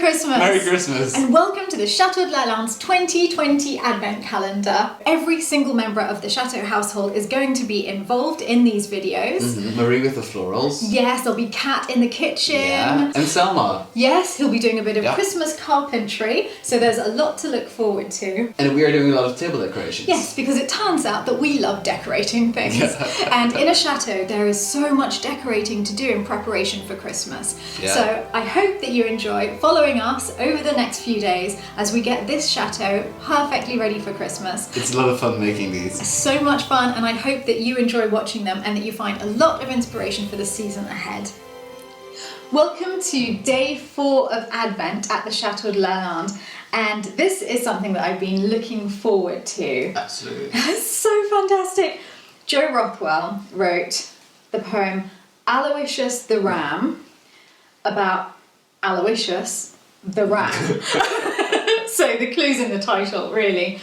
Christmas! Merry Christmas! And welcome to the Chateau de Lalande's 2020 Advent Calendar. Every single member of the Chateau household is going to be involved in these videos. Marie with the florals. Yes, there'll be Kat in the kitchen. Yeah, and Selma. Yes, he'll be doing a bit of Christmas carpentry, so there's a lot to look forward to. And we are doing a lot of table decorations. Yes, because it turns out that we love decorating things. And in a chateau, there is so much decorating to do in preparation for Christmas. Yeah. So I hope that you enjoy following us over the next few days as we get this chateau perfectly ready for Christmas. It's a lot of fun making these. So much fun, and I hope that you enjoy watching them and that you find a lot of inspiration for the season ahead. Welcome to day 4 of Advent at the Chateau de Lalande, and this is something that I've been looking forward to. Absolutely. It's so fantastic. Joe Rothwell wrote the poem Aloysius the Ram about Aloysius the Ram. So the clue's in the title, really.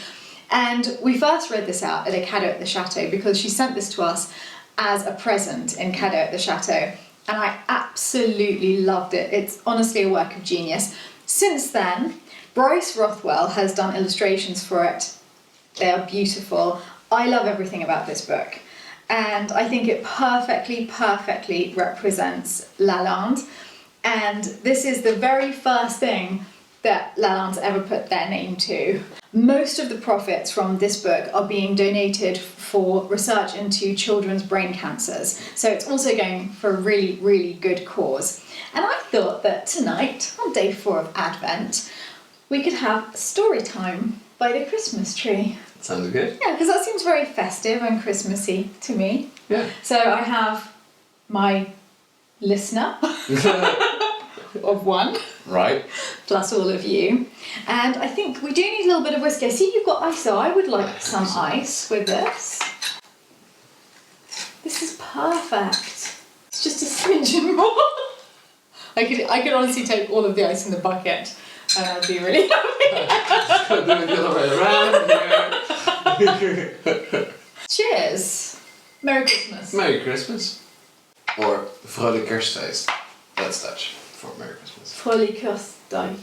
And we first read this out at a cadeau at the Chateau because she sent this to us as a present in cadeau at the Chateau. And I absolutely loved it. It's honestly a work of genius. Since then, Bryce Rothwell has done illustrations for it. They are beautiful. I love everything about this book. And I think it perfectly represents Lalande. And this is the very first thing that Lalande's ever put their name to. Most of the profits from this book are being donated for research into children's brain cancers. So it's also going for a really good cause. And I thought that tonight, on day 4 of Advent, we could have story time by the Christmas tree. Sounds good. Yeah, because that seems very festive and Christmassy to me. Yeah. So I have my listener of 1. Right. Plus all of you. And I think we do need a little bit of whiskey. I see you've got ice, so I would like some ice with this. This is perfect. It's just a smidgen more. I could honestly take all of the ice in the bucket and I'd be really happy. Do it the other way around. Cheers. Merry Christmas. Merry Christmas. Or Vrolijk Kerstfeest. That's Dutch for Merry Christmas. Vrolijk Kerstdag.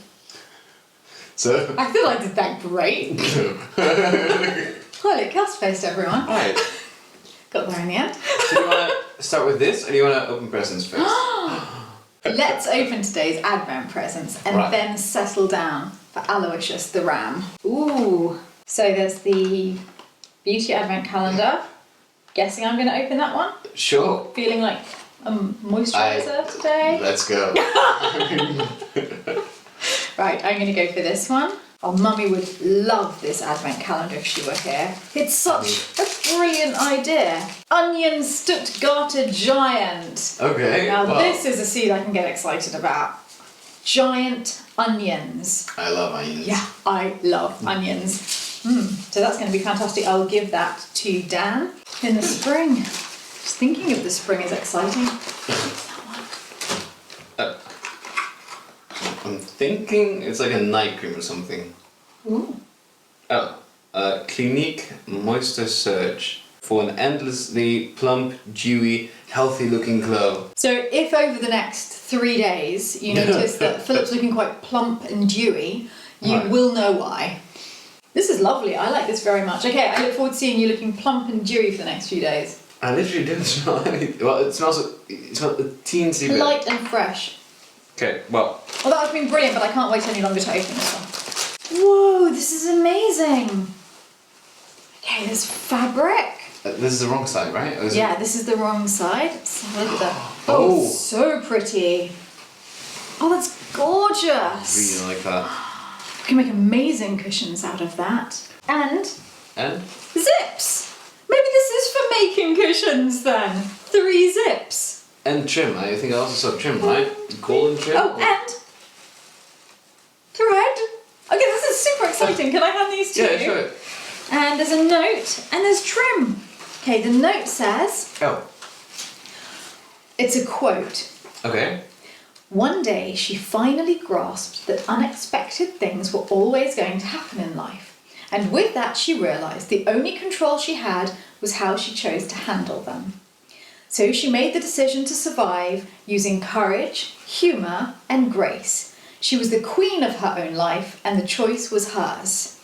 So. I feel I did that great. Vrolijk Kerstfeest, everyone. Alright. Got there in the end. So do you want to start with this, or do you want to open presents first? Let's open today's Advent presents and then settle down for Aloysius the Ram. Ooh. So there's the Beauty Advent Calendar. Guessing I'm going to open that one? Sure. Feeling like a moisturiser today? Let's go. Right, I'm going to go for this one. Oh, Mummy would love this Advent calendar if she were here. It's such a brilliant idea. Onion Stuttgarter Giant. Okay. Now this is a seed I can get excited about. Giant onions. I love onions. Yeah, I love onions. So that's going to be fantastic. I'll give that to Dan in the spring. Just thinking of the spring is exciting. I'm thinking it's like a night cream or something. Ooh. Clinique Moisture Surge for an endlessly plump, dewy, healthy looking glow. So if over the next 3 days you notice that Philip's looking quite plump and dewy, you will know why. This is lovely. I like this very much. Okay, I look forward to seeing you looking plump and dewy for the next few days. I literally don't smell anything. Well, it smells a teensy bit. Light and fresh. Okay, well. Well, that has been brilliant, but I can't wait any longer to open this one. Whoa, this is amazing. Okay, there's fabric. This is the wrong side, right? Yeah, this is the wrong side. Let's have a look at that. Oh, so pretty. Oh, that's gorgeous. Really like that. You can make amazing cushions out of that. And zips. Maybe this is for making cushions then. 3 zips. And trim. I think I also saw trim, right? Golden trim. Oh, and thread. Okay, this is super exciting. Can I hand these to you? Yeah, sure. And there's a note and there's trim. Okay, the note says... Oh. It's a quote. Okay. One day she finally grasped that unexpected things were always going to happen in life. And with that she realised the only control she had was how she chose to handle them. So she made the decision to survive using courage, humour and grace. She was the queen of her own life, and the choice was hers.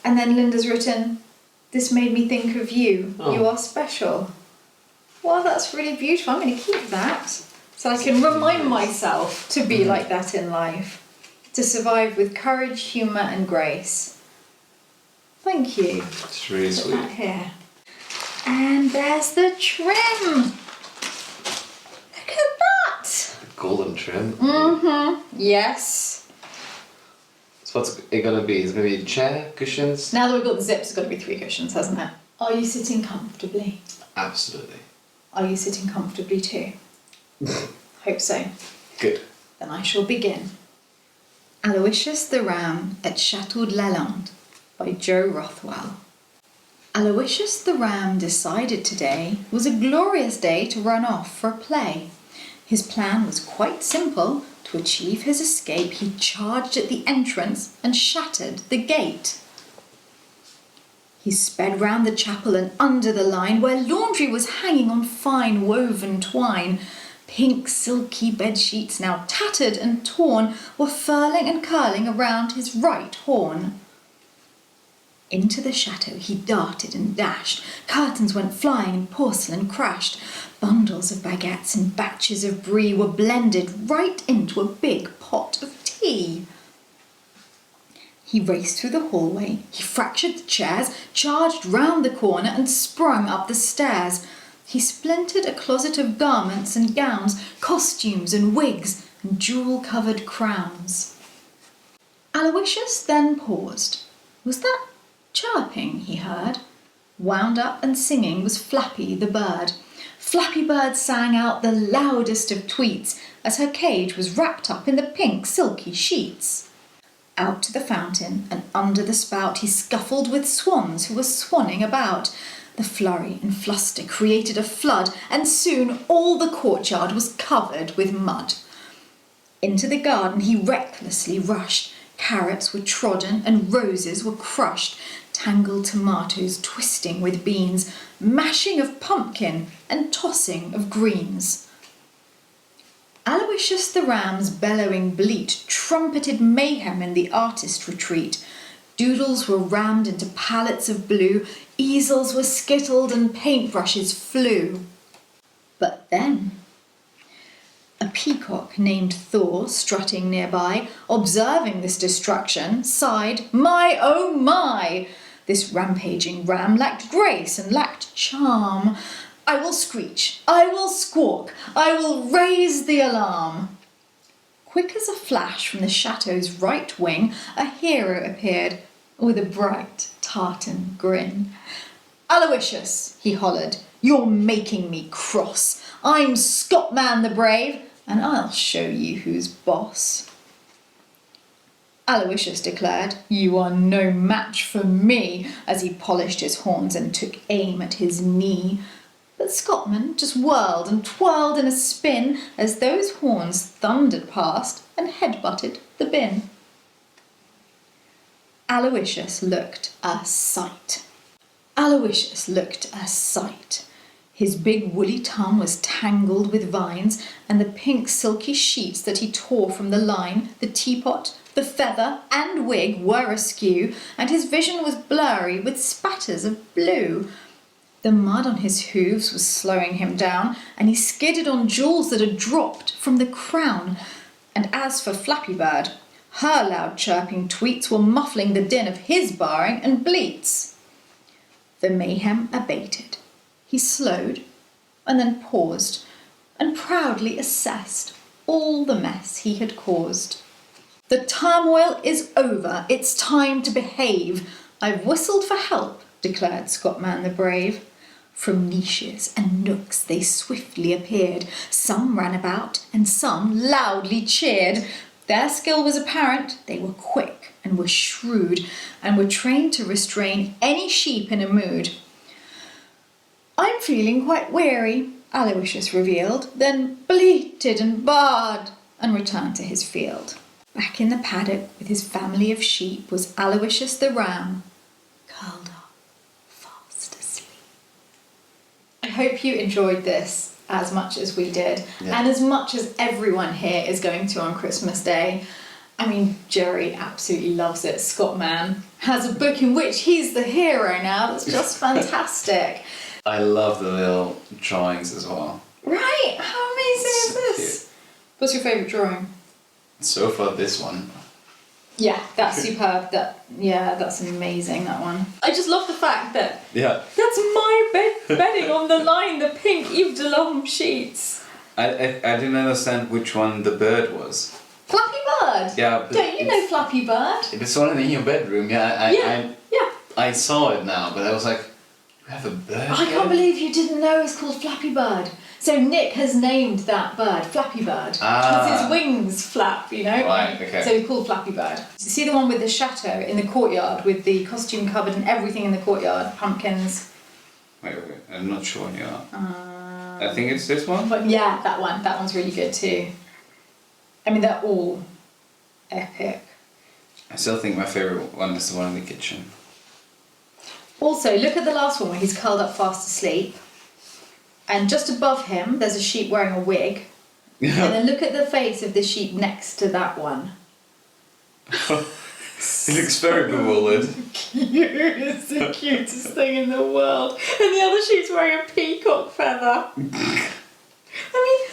And then Linda's written, "This made me think of you. Oh. You are special." Well, that's really beautiful. I'm going to keep that so I can remind myself to be like that in life, to survive with courage, humour and grace. Thank you. It's really Put sweet. that here. And there's the trim. Look at that. The golden trim. Mm-hmm. Yes. So what's it gonna be? Is it gonna be a chair, cushions? Now that we've got the zips, it's got to be 3 cushions, hasn't it? Are you sitting comfortably? Absolutely. Are you sitting comfortably too? Hope so. Good. Then I shall begin. Aloysius the Ram at Château de Lalande by Joe Rothwell. Aloysius the Ram decided today was a glorious day to run off for a play. His plan was quite simple. To achieve his escape, he charged at the entrance and shattered the gate. He sped round the chapel and under the line where laundry was hanging on fine woven twine. Pink silky bedsheets, now tattered and torn, were furling and curling around his right horn. Into the chateau he darted and dashed. Curtains went flying and porcelain crashed. Bundles of baguettes and batches of brie were blended right into a big pot of tea. He raced through the hallway, he fractured the chairs, charged round the corner and sprung up the stairs. He splintered a closet of garments and gowns, costumes and wigs and jewel-covered crowns. Aloysius then paused. Was that chirping he heard? Wound up and singing was Flappy the bird. Flappy Bird sang out the loudest of tweets as her cage was wrapped up in the pink silky sheets. Out to the fountain and under the spout he scuffled with swans who were swanning about. The flurry and fluster created a flood, and soon all the courtyard was covered with mud. Into the garden he recklessly rushed. Carrots were trodden and roses were crushed. Tangled tomatoes twisting with beans, mashing of pumpkin and tossing of greens. Aloysius the Ram's bellowing bleat trumpeted mayhem in the artist retreat. Doodles were rammed into pallets of blue, easels were skittled and paintbrushes flew. But then a peacock named Thor, strutting nearby, observing this destruction, sighed, "My, oh my! This rampaging ram lacked grace and lacked charm. I will screech, I will squawk, I will raise the alarm." Quick as a flash from the chateau's right wing, a hero appeared with a bright tartan grin. "Aloysius," he hollered, "you're making me cross. I'm Scotman the Brave, and I'll show you who's boss." Aloysius declared, "You are no match for me," as he polished his horns and took aim at his knee. But Scotman just whirled and twirled in a spin as those horns thundered past and headbutted the bin. Aloysius looked a sight. Aloysius looked a sight. His big woolly tongue was tangled with vines, and the pink silky sheets that he tore from the line, the teapot, the feather and wig were askew, and his vision was blurry with spatters of blue. The mud on his hooves was slowing him down, and he skidded on jewels that had dropped from the crown. And as for Flappy Bird, her loud chirping tweets were muffling the din of his barring and bleats. The mayhem abated. He slowed and then paused and proudly assessed all the mess he had caused. "The turmoil is over. It's time to behave. I've whistled for help," declared Scotman the Brave. From niches and nooks they swiftly appeared. Some ran about and some loudly cheered. Their skill was apparent. They were quick and were shrewd and were trained to restrain any sheep in a mood. "I'm feeling quite weary," Aloysius revealed, then bleated and baaed and returned to his field. Back in the paddock with his family of sheep was Aloysius the Ram, curled up, fast asleep. I hope you enjoyed this as much as we did, Yeah. and as much as everyone here is going to on Christmas Day. I mean, Jerry absolutely loves it. Scott Man has a book in which he's the hero now. That's just fantastic. I love the little drawings as well. Right? How amazing is this? What's your favourite drawing? So far, this one. Yeah, that's superb. That's amazing, that one. I just love the fact that Yeah. that's my bedding on the line, the pink Yves Saint Laurent sheets. I didn't understand which one the bird was. Flappy Bird? Yeah. But Don't you know Flappy Bird? it's one in your bedroom, yeah. Yeah. I saw it now, but I was like, you have a bird? I here? can't believe you didn't know it's called Flappy Bird. So Nick has named that bird Flappy Bird. Because his wings flap, you know? Right, okay. So it's called Flappy Bird. See the one with the chateau in the courtyard with the costume cupboard and everything in the courtyard? Pumpkins. Wait, I'm not sure here. I think it's this one. But yeah, that one. That one's really good too. I mean, they're all epic. I still think my favourite one is the one in the kitchen. Also, look at the last one where he's curled up fast asleep. And just above him, there's a sheep wearing a wig. And then look at the face of the sheep next to that one. He looks very bewildered. Cute. It's the cutest thing in the world. And the other sheep's wearing a peacock feather. I mean,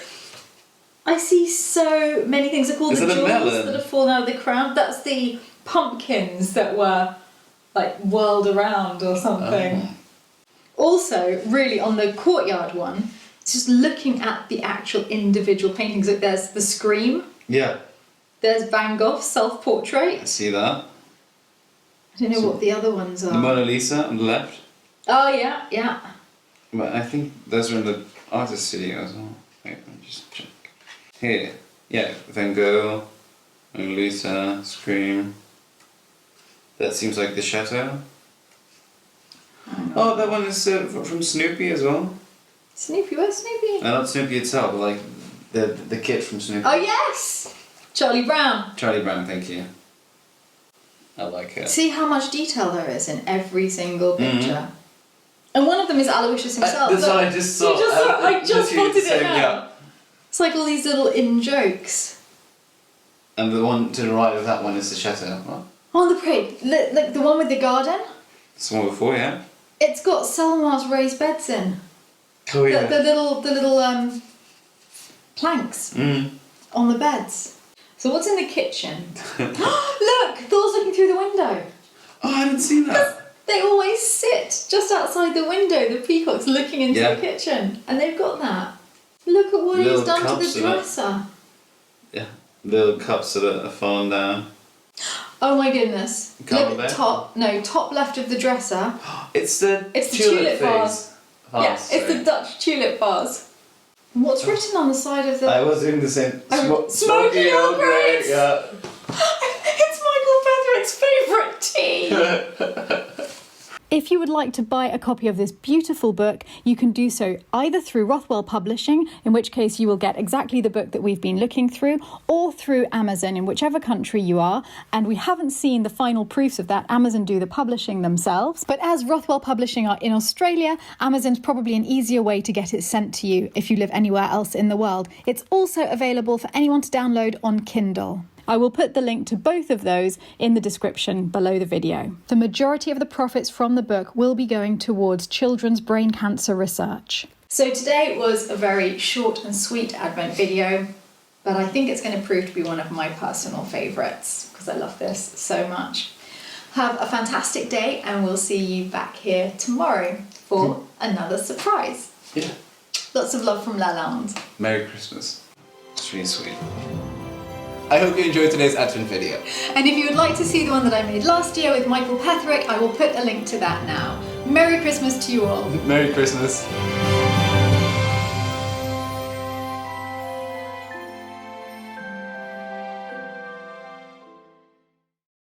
I see so many things. They're called Is the it a jewels melon? that have fallen out of the crown. That's the pumpkins that were like whirled around or something. Oh. Also, really on the courtyard one, it's just looking at the actual individual paintings. Like there's the Scream. Yeah, There's Van Gogh's self-portrait. I see that. I don't know what the other ones are. The Mona Lisa on the left. Oh yeah, yeah. But I think those are in the artist studio as well. Wait, let me just check. Here. Yeah, Van Gogh, Mona Lisa, Scream. That seems like the chateau. Oh, that one is from Snoopy as well. Snoopy, where's Snoopy? Not Snoopy itself, but like the kid from Snoopy. Oh yes! Charlie Brown. Charlie Brown, thank you. I like it. See how much detail there is in every single picture. And one of them is Aloysius himself. That's Look, what I just saw. You just saw it? I just literally spotted the it same, now. yeah. It's like all these little in-jokes. And the one to the right of that one is the chateau. What? On the parade, like the one with the garden, It's the one before, yeah? it's got Selma's raised beds in. Oh, yeah. The little planks on the beds. So what's in the kitchen? Look, Thor's looking through the window. Oh, I hadn't seen that. They always sit just outside the window, the peacocks looking into Yeah. the kitchen. And they've got that. Look at what Little he's done to cups the of it. dresser. Yeah. Little cups that are fallen down. Oh my goodness. Cover Look, there? top left of the dresser. It's the tulip vase. Yeah, it's the Dutch tulip vase. And what's written on the side of the... I was doing the same. Smoky Earl Grey. Yeah. It's Michael Feathering's favourite tea! If you would like to buy a copy of this beautiful book, you can do so either through Rothwell Publishing, in which case you will get exactly the book that we've been looking through, or through Amazon, in whichever country you are. And we haven't seen the final proofs of that. Amazon do the publishing themselves. But as Rothwell Publishing are in Australia, Amazon's probably an easier way to get it sent to you if you live anywhere else in the world. It's also available for anyone to download on Kindle. I will put the link to both of those in the description below the video. The majority of the profits from the book will be going towards children's brain cancer research. So today was a very short and sweet Advent video, but I think it's going to prove to be one of my personal favourites because I love this so much. Have a fantastic day and we'll see you back here tomorrow for another surprise. Yeah. Lots of love from Lalande. Merry Christmas. It's really sweet. I hope you enjoyed today's Advent video. And if you would like to see the one that I made last year with Michael Petherick, I will put a link to that now. Merry Christmas to you all. Merry Christmas.